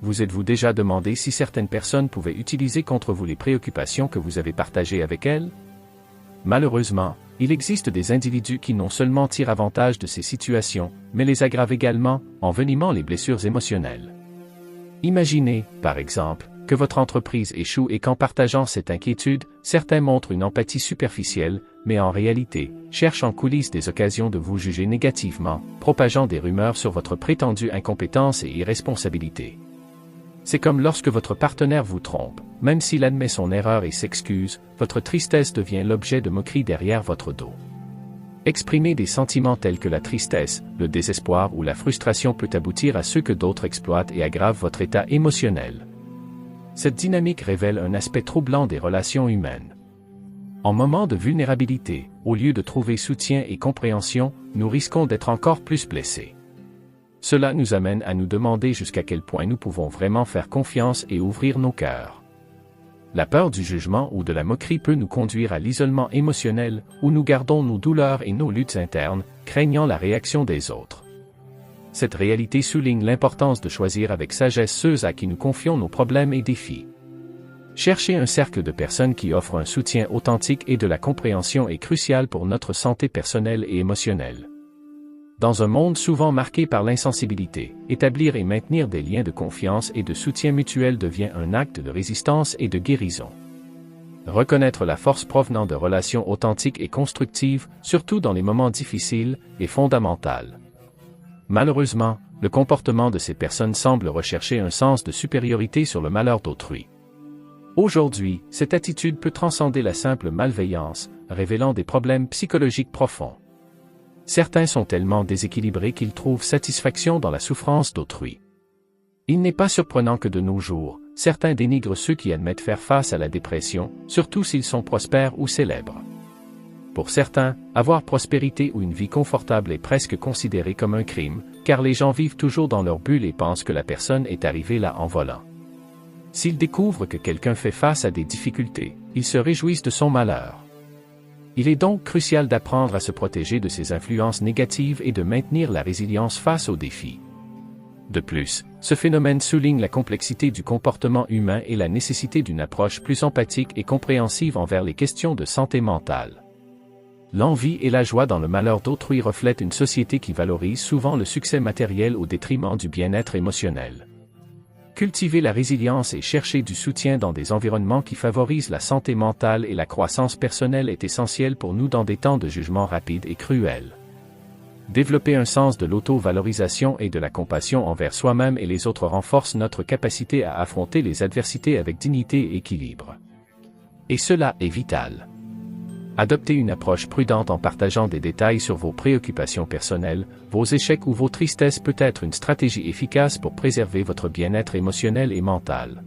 Vous êtes-vous déjà demandé si certaines personnes pouvaient utiliser contre vous les préoccupations que vous avez partagées avec elles? Malheureusement, il existe des individus qui non seulement tirent avantage de ces situations, mais les aggravent également, envenimant les blessures émotionnelles. Imaginez, par exemple, que votre entreprise échoue et qu'en partageant cette inquiétude, certains montrent une empathie superficielle, mais en réalité, cherchent en coulisses des occasions de vous juger négativement, propageant des rumeurs sur votre prétendue incompétence et irresponsabilité. C'est comme lorsque votre partenaire vous trompe, même s'il admet son erreur et s'excuse, votre tristesse devient l'objet de moqueries derrière votre dos. Exprimer des sentiments tels que la tristesse, le désespoir ou la frustration peut aboutir à ceux que d'autres exploitent et aggrave votre état émotionnel. Cette dynamique révèle un aspect troublant des relations humaines. En moment de vulnérabilité, au lieu de trouver soutien et compréhension, nous risquons d'être encore plus blessés. Cela nous amène à nous demander jusqu'à quel point nous pouvons vraiment faire confiance et ouvrir nos cœurs. La peur du jugement ou de la moquerie peut nous conduire à l'isolement émotionnel, où nous gardons nos douleurs et nos luttes internes, craignant la réaction des autres. Cette réalité souligne l'importance de choisir avec sagesse ceux à qui nous confions nos problèmes et défis. Chercher un cercle de personnes qui offrent un soutien authentique et de la compréhension est crucial pour notre santé personnelle et émotionnelle. Dans un monde souvent marqué par l'insensibilité, établir et maintenir des liens de confiance et de soutien mutuel devient un acte de résistance et de guérison. Reconnaître la force provenant de relations authentiques et constructives, surtout dans les moments difficiles, est fondamental. Malheureusement, le comportement de ces personnes semble rechercher un sens de supériorité sur le malheur d'autrui. Aujourd'hui, cette attitude peut transcender la simple malveillance, révélant des problèmes psychologiques profonds. Certains sont tellement déséquilibrés qu'ils trouvent satisfaction dans la souffrance d'autrui. Il n'est pas surprenant que de nos jours, certains dénigrent ceux qui admettent faire face à la dépression, surtout s'ils sont prospères ou célèbres. Pour certains, avoir prospérité ou une vie confortable est presque considéré comme un crime, car les gens vivent toujours dans leur bulle et pensent que la personne est arrivée là en volant. S'ils découvrent que quelqu'un fait face à des difficultés, ils se réjouissent de son malheur. Il est donc crucial d'apprendre à se protéger de ces influences négatives et de maintenir la résilience face aux défis. De plus, ce phénomène souligne la complexité du comportement humain et la nécessité d'une approche plus empathique et compréhensive envers les questions de santé mentale. L'envie et la joie dans le malheur d'autrui reflètent une société qui valorise souvent le succès matériel au détriment du bien-être émotionnel. Cultiver la résilience et chercher du soutien dans des environnements qui favorisent la santé mentale et la croissance personnelle est essentiel pour nous dans des temps de jugement rapide et cruel. Développer un sens de l'auto-valorisation et de la compassion envers soi-même et les autres renforce notre capacité à affronter les adversités avec dignité et équilibre. Et cela est vital. Adoptez une approche prudente en partageant des détails sur vos préoccupations personnelles, vos échecs ou vos tristesses peut être une stratégie efficace pour préserver votre bien-être émotionnel et mental.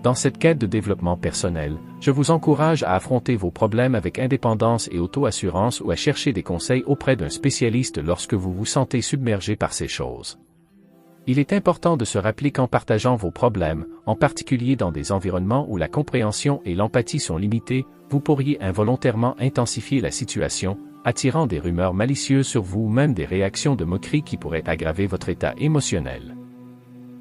Dans cette quête de développement personnel, je vous encourage à affronter vos problèmes avec indépendance et auto-assurance ou à chercher des conseils auprès d'un spécialiste lorsque vous vous sentez submergé par ces choses. Il est important de se rappeler qu'en partageant vos problèmes, en particulier dans des environnements où la compréhension et l'empathie sont limitées, vous pourriez involontairement intensifier la situation, attirant des rumeurs malicieuses sur vous ou même des réactions de moquerie qui pourraient aggraver votre état émotionnel.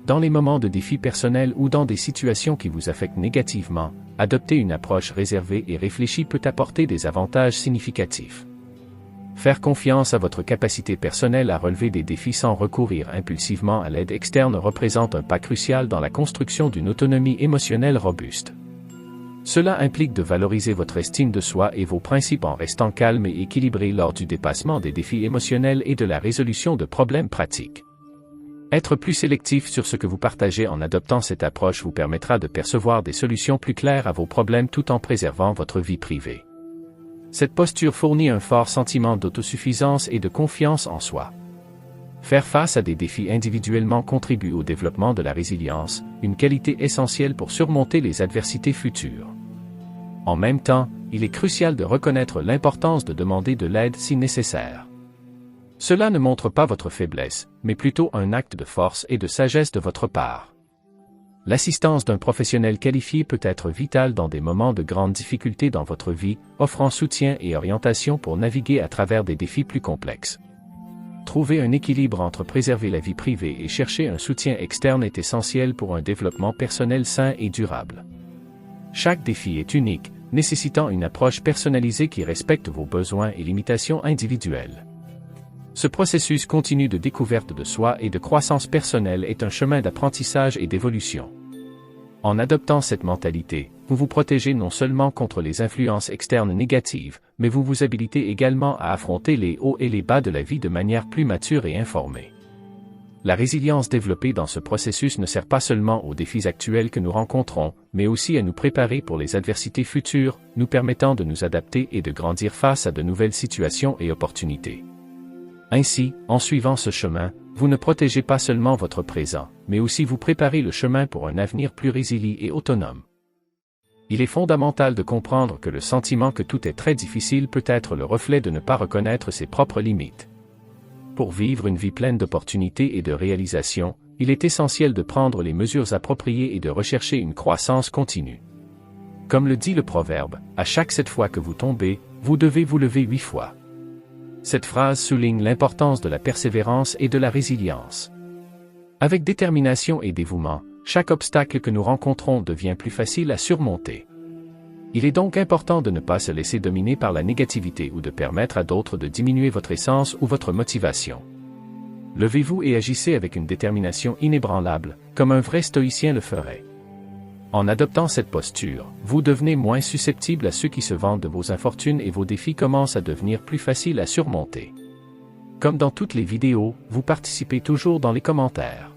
Dans les moments de défis personnels ou dans des situations qui vous affectent négativement, adopter une approche réservée et réfléchie peut apporter des avantages significatifs. Faire confiance à votre capacité personnelle à relever des défis sans recourir impulsivement à l'aide externe représente un pas crucial dans la construction d'une autonomie émotionnelle robuste. Cela implique de valoriser votre estime de soi et vos principes en restant calme et équilibré lors du dépassement des défis émotionnels et de la résolution de problèmes pratiques. Être plus sélectif sur ce que vous partagez en adoptant cette approche vous permettra de percevoir des solutions plus claires à vos problèmes tout en préservant votre vie privée. Cette posture fournit un fort sentiment d'autosuffisance et de confiance en soi. Faire face à des défis individuellement contribue au développement de la résilience, une qualité essentielle pour surmonter les adversités futures. En même temps, il est crucial de reconnaître l'importance de demander de l'aide si nécessaire. Cela ne montre pas votre faiblesse, mais plutôt un acte de force et de sagesse de votre part. L'assistance d'un professionnel qualifié peut être vitale dans des moments de grande difficulté dans votre vie, offrant soutien et orientation pour naviguer à travers des défis plus complexes. Trouver un équilibre entre préserver la vie privée et chercher un soutien externe est essentiel pour un développement personnel sain et durable. Chaque défi est unique, nécessitant une approche personnalisée qui respecte vos besoins et limitations individuelles. Ce processus continu de découverte de soi et de croissance personnelle est un chemin d'apprentissage et d'évolution. En adoptant cette mentalité, vous vous protégez non seulement contre les influences externes négatives, mais vous vous habilitez également à affronter les hauts et les bas de la vie de manière plus mature et informée. La résilience développée dans ce processus ne sert pas seulement aux défis actuels que nous rencontrons, mais aussi à nous préparer pour les adversités futures, nous permettant de nous adapter et de grandir face à de nouvelles situations et opportunités. Ainsi, en suivant ce chemin, vous ne protégez pas seulement votre présent, mais aussi vous préparez le chemin pour un avenir plus résilient et autonome. Il est fondamental de comprendre que le sentiment que tout est très difficile peut être le reflet de ne pas reconnaître ses propres limites. Pour vivre une vie pleine d'opportunités et de réalisations, il est essentiel de prendre les mesures appropriées et de rechercher une croissance continue. Comme le dit le proverbe, à chaque 7 fois que vous tombez, vous devez vous lever 8 fois. Cette phrase souligne l'importance de la persévérance et de la résilience. Avec détermination et dévouement, chaque obstacle que nous rencontrons devient plus facile à surmonter. Il est donc important de ne pas se laisser dominer par la négativité ou de permettre à d'autres de diminuer votre essence ou votre motivation. Levez-vous et agissez avec une détermination inébranlable, comme un vrai stoïcien le ferait. En adoptant cette posture, vous devenez moins susceptible à ceux qui se vantent de vos infortunes et vos défis commencent à devenir plus faciles à surmonter. Comme dans toutes les vidéos, vous participez toujours dans les commentaires.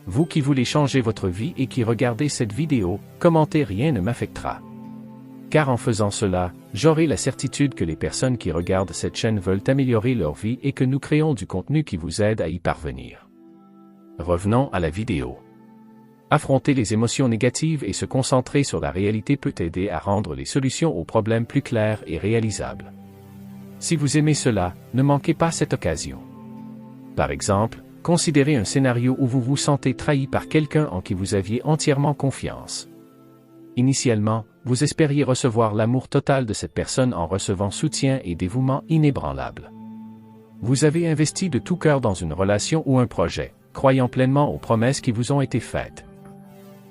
Vous qui voulez changer votre vie et qui regardez cette vidéo, commentez rien ne m'affectera. Car en faisant cela, j'aurai la certitude que les personnes qui regardent cette chaîne veulent améliorer leur vie et que nous créons du contenu qui vous aide à y parvenir. Revenons à la vidéo. Affronter les émotions négatives et se concentrer sur la réalité peut aider à rendre les solutions aux problèmes plus claires et réalisables. Si vous aimez cela, ne manquez pas cette occasion. Par exemple, considérez un scénario où vous vous sentez trahi par quelqu'un en qui vous aviez entièrement confiance. Initialement, vous espériez recevoir l'amour total de cette personne en recevant soutien et dévouement inébranlable. Vous avez investi de tout cœur dans une relation ou un projet, croyant pleinement aux promesses qui vous ont été faites.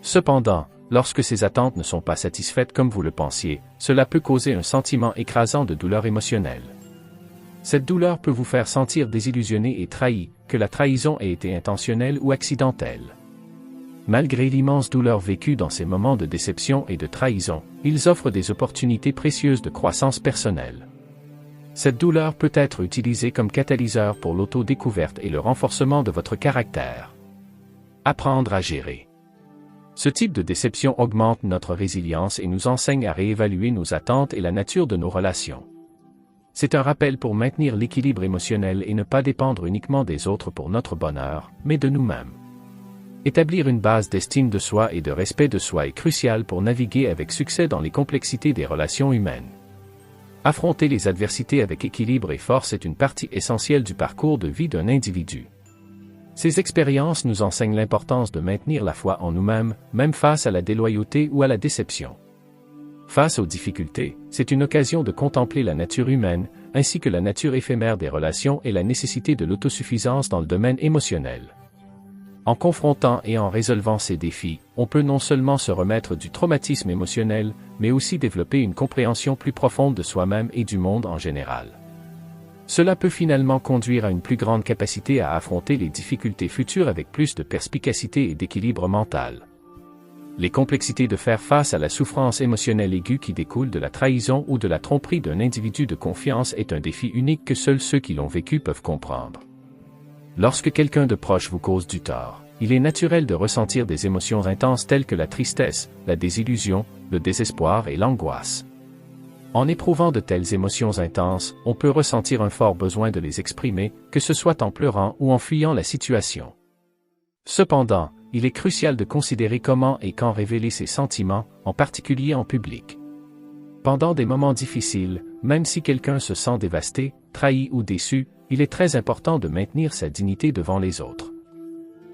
Cependant, lorsque ces attentes ne sont pas satisfaites comme vous le pensiez, cela peut causer un sentiment écrasant de douleur émotionnelle. Cette douleur peut vous faire sentir désillusionné et trahi, que la trahison ait été intentionnelle ou accidentelle. Malgré l'immense douleur vécue dans ces moments de déception et de trahison, ils offrent des opportunités précieuses de croissance personnelle. Cette douleur peut être utilisée comme catalyseur pour l'autodécouverte et le renforcement de votre caractère. Apprendre à gérer. Ce type de déception augmente notre résilience et nous enseigne à réévaluer nos attentes et la nature de nos relations. C'est un rappel pour maintenir l'équilibre émotionnel et ne pas dépendre uniquement des autres pour notre bonheur, mais de nous-mêmes. Établir une base d'estime de soi et de respect de soi est crucial pour naviguer avec succès dans les complexités des relations humaines. Affronter les adversités avec équilibre et force est une partie essentielle du parcours de vie d'un individu. Ces expériences nous enseignent l'importance de maintenir la foi en nous-mêmes, même face à la déloyauté ou à la déception. Face aux difficultés, c'est une occasion de contempler la nature humaine, ainsi que la nature éphémère des relations et la nécessité de l'autosuffisance dans le domaine émotionnel. En confrontant et en résolvant ces défis, on peut non seulement se remettre du traumatisme émotionnel, mais aussi développer une compréhension plus profonde de soi-même et du monde en général. Cela peut finalement conduire à une plus grande capacité à affronter les difficultés futures avec plus de perspicacité et d'équilibre mental. Les complexités de faire face à la souffrance émotionnelle aiguë qui découle de la trahison ou de la tromperie d'un individu de confiance est un défi unique que seuls ceux qui l'ont vécu peuvent comprendre. Lorsque quelqu'un de proche vous cause du tort, il est naturel de ressentir des émotions intenses telles que la tristesse, la désillusion, le désespoir et l'angoisse. En éprouvant de telles émotions intenses, on peut ressentir un fort besoin de les exprimer, que ce soit en pleurant ou en fuyant la situation. Cependant, il est crucial de considérer comment et quand révéler ces sentiments, en particulier en public. Pendant des moments difficiles, même si quelqu'un se sent dévasté, trahi ou déçu, il est très important de maintenir sa dignité devant les autres.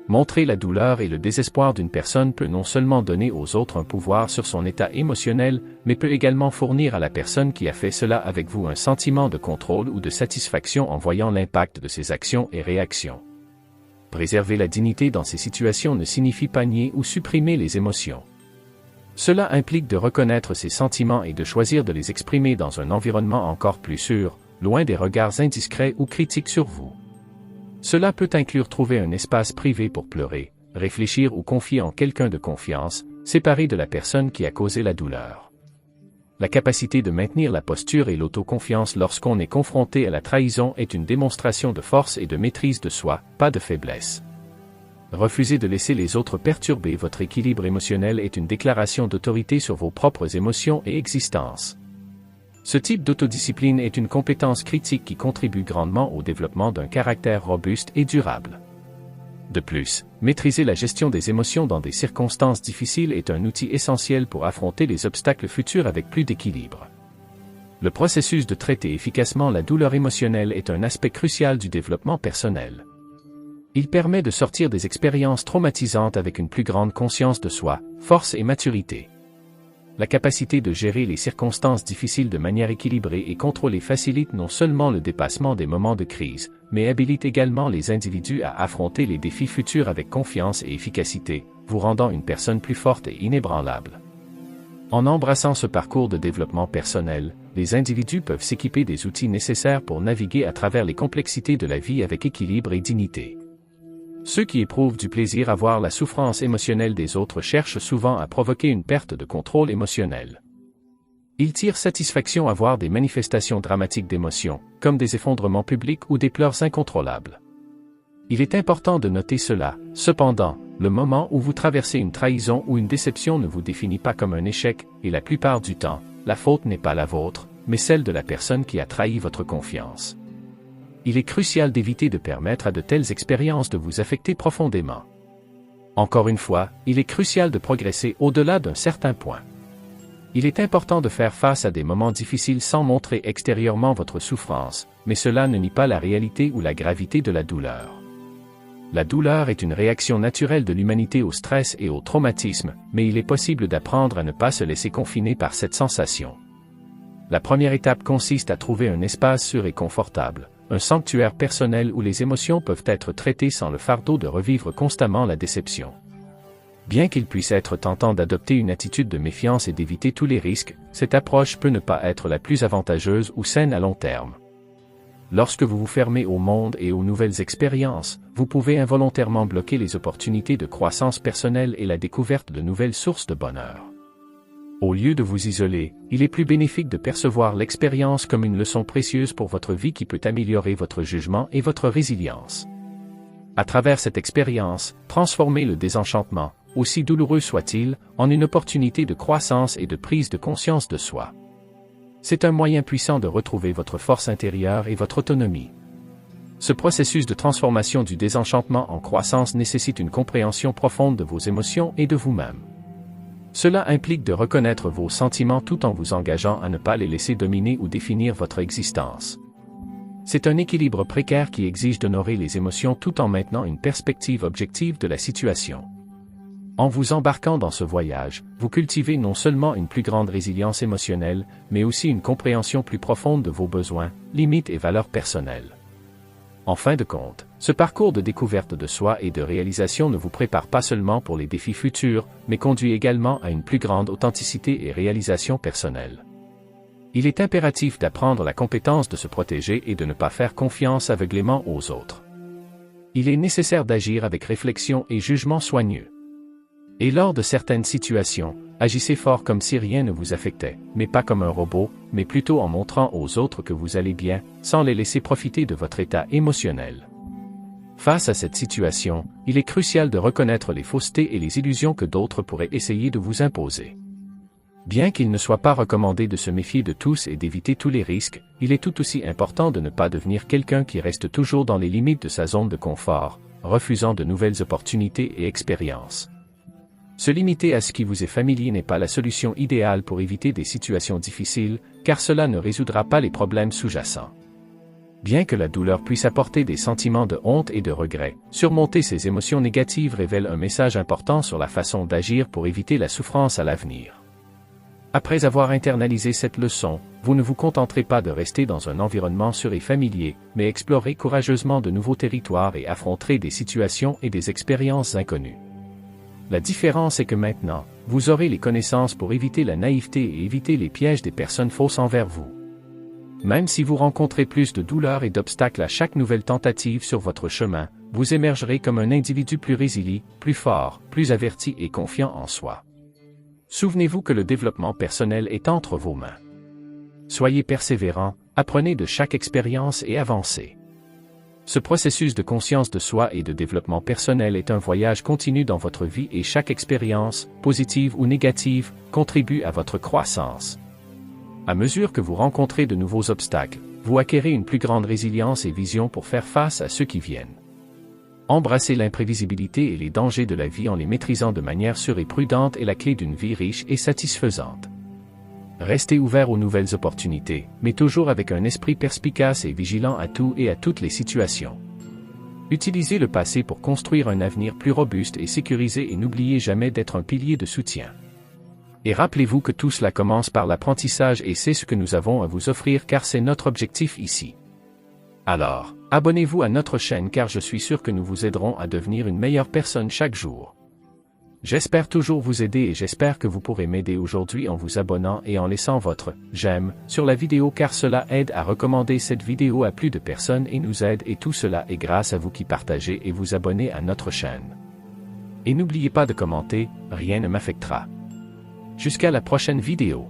Montrer la douleur et le désespoir d'une personne peut non seulement donner aux autres un pouvoir sur son état émotionnel, mais peut également fournir à la personne qui a fait cela avec vous un sentiment de contrôle ou de satisfaction en voyant l'impact de ses actions et réactions. Préserver la dignité dans ces situations ne signifie pas nier ou supprimer les émotions. Cela implique de reconnaître ses sentiments et de choisir de les exprimer dans un environnement encore plus sûr, loin des regards indiscrets ou critiques sur vous. Cela peut inclure trouver un espace privé pour pleurer, réfléchir ou confier en quelqu'un de confiance, séparé de la personne qui a causé la douleur. La capacité de maintenir la posture et l'autoconfiance lorsqu'on est confronté à la trahison est une démonstration de force et de maîtrise de soi, pas de faiblesse. Refuser de laisser les autres perturber votre équilibre émotionnel est une déclaration d'autorité sur vos propres émotions et existence. Ce type d'autodiscipline est une compétence critique qui contribue grandement au développement d'un caractère robuste et durable. De plus, maîtriser la gestion des émotions dans des circonstances difficiles est un outil essentiel pour affronter les obstacles futurs avec plus d'équilibre. Le processus de traiter efficacement la douleur émotionnelle est un aspect crucial du développement personnel. Il permet de sortir des expériences traumatisantes avec une plus grande conscience de soi, force et maturité. La capacité de gérer les circonstances difficiles de manière équilibrée et contrôlée facilite non seulement le dépassement des moments de crise, mais habilite également les individus à affronter les défis futurs avec confiance et efficacité, vous rendant une personne plus forte et inébranlable. En embrassant ce parcours de développement personnel, les individus peuvent s'équiper des outils nécessaires pour naviguer à travers les complexités de la vie avec équilibre et dignité. Ceux qui éprouvent du plaisir à voir la souffrance émotionnelle des autres cherchent souvent à provoquer une perte de contrôle émotionnel. Ils tirent satisfaction à voir des manifestations dramatiques d'émotions, comme des effondrements publics ou des pleurs incontrôlables. Il est important de noter cela, cependant, le moment où vous traversez une trahison ou une déception ne vous définit pas comme un échec, et la plupart du temps, la faute n'est pas la vôtre, mais celle de la personne qui a trahi votre confiance. Il est crucial d'éviter de permettre à de telles expériences de vous affecter profondément. Encore une fois, il est crucial de progresser au-delà d'un certain point. Il est important de faire face à des moments difficiles sans montrer extérieurement votre souffrance, mais cela ne nie pas la réalité ou la gravité de la douleur. La douleur est une réaction naturelle de l'humanité au stress et au traumatisme, mais il est possible d'apprendre à ne pas se laisser confiner par cette sensation. La première étape consiste à trouver un espace sûr et confortable, un sanctuaire personnel où les émotions peuvent être traitées sans le fardeau de revivre constamment la déception. Bien qu'il puisse être tentant d'adopter une attitude de méfiance et d'éviter tous les risques, cette approche peut ne pas être la plus avantageuse ou saine à long terme. Lorsque vous vous fermez au monde et aux nouvelles expériences, vous pouvez involontairement bloquer les opportunités de croissance personnelle et la découverte de nouvelles sources de bonheur. Au lieu de vous isoler, il est plus bénéfique de percevoir l'expérience comme une leçon précieuse pour votre vie qui peut améliorer votre jugement et votre résilience. À travers cette expérience, transformez le désenchantement, aussi douloureux soit-il, en une opportunité de croissance et de prise de conscience de soi. C'est un moyen puissant de retrouver votre force intérieure et votre autonomie. Ce processus de transformation du désenchantement en croissance nécessite une compréhension profonde de vos émotions et de vous-même. Cela implique de reconnaître vos sentiments tout en vous engageant à ne pas les laisser dominer ou définir votre existence. C'est un équilibre précaire qui exige d'honorer les émotions tout en maintenant une perspective objective de la situation. En vous embarquant dans ce voyage, vous cultivez non seulement une plus grande résilience émotionnelle, mais aussi une compréhension plus profonde de vos besoins, limites et valeurs personnelles. En fin de compte, ce parcours de découverte de soi et de réalisation ne vous prépare pas seulement pour les défis futurs, mais conduit également à une plus grande authenticité et réalisation personnelle. Il est impératif d'apprendre la compétence de se protéger et de ne pas faire confiance aveuglément aux autres. Il est nécessaire d'agir avec réflexion et jugement soigneux. Et lors de certaines situations, agissez fort comme si rien ne vous affectait, mais pas comme un robot, mais plutôt en montrant aux autres que vous allez bien, sans les laisser profiter de votre état émotionnel. Face à cette situation, il est crucial de reconnaître les faussetés et les illusions que d'autres pourraient essayer de vous imposer. Bien qu'il ne soit pas recommandé de se méfier de tous et d'éviter tous les risques, il est tout aussi important de ne pas devenir quelqu'un qui reste toujours dans les limites de sa zone de confort, refusant de nouvelles opportunités et expériences. Se limiter à ce qui vous est familier n'est pas la solution idéale pour éviter des situations difficiles, car cela ne résoudra pas les problèmes sous-jacents. Bien que la douleur puisse apporter des sentiments de honte et de regret, surmonter ces émotions négatives révèle un message important sur la façon d'agir pour éviter la souffrance à l'avenir. Après avoir internalisé cette leçon, vous ne vous contenterez pas de rester dans un environnement sûr et familier, mais explorez courageusement de nouveaux territoires et affronterez des situations et des expériences inconnues. La différence est que maintenant, vous aurez les connaissances pour éviter la naïveté et éviter les pièges des personnes fausses envers vous. Même si vous rencontrez plus de douleurs et d'obstacles à chaque nouvelle tentative sur votre chemin, vous émergerez comme un individu plus résilient, plus fort, plus averti et confiant en soi. Souvenez-vous que le développement personnel est entre vos mains. Soyez persévérant, apprenez de chaque expérience et avancez. Ce processus de conscience de soi et de développement personnel est un voyage continu dans votre vie et chaque expérience, positive ou négative, contribue à votre croissance. À mesure que vous rencontrez de nouveaux obstacles, vous acquérez une plus grande résilience et vision pour faire face à ceux qui viennent. Embrasser l'imprévisibilité et les dangers de la vie en les maîtrisant de manière sûre et prudente est la clé d'une vie riche et satisfaisante. Restez ouvert aux nouvelles opportunités, mais toujours avec un esprit perspicace et vigilant à tout et à toutes les situations. Utilisez le passé pour construire un avenir plus robuste et sécurisé et n'oubliez jamais d'être un pilier de soutien. Et rappelez-vous que tout cela commence par l'apprentissage et c'est ce que nous avons à vous offrir car c'est notre objectif ici. Alors, abonnez-vous à notre chaîne car je suis sûr que nous vous aiderons à devenir une meilleure personne chaque jour. J'espère toujours vous aider et j'espère que vous pourrez m'aider aujourd'hui en vous abonnant et en laissant votre « j'aime » sur la vidéo car cela aide à recommander cette vidéo à plus de personnes et nous aide et tout cela est grâce à vous qui partagez et vous abonnez à notre chaîne. Et n'oubliez pas de commenter, rien ne m'affectera. Jusqu'à la prochaine vidéo.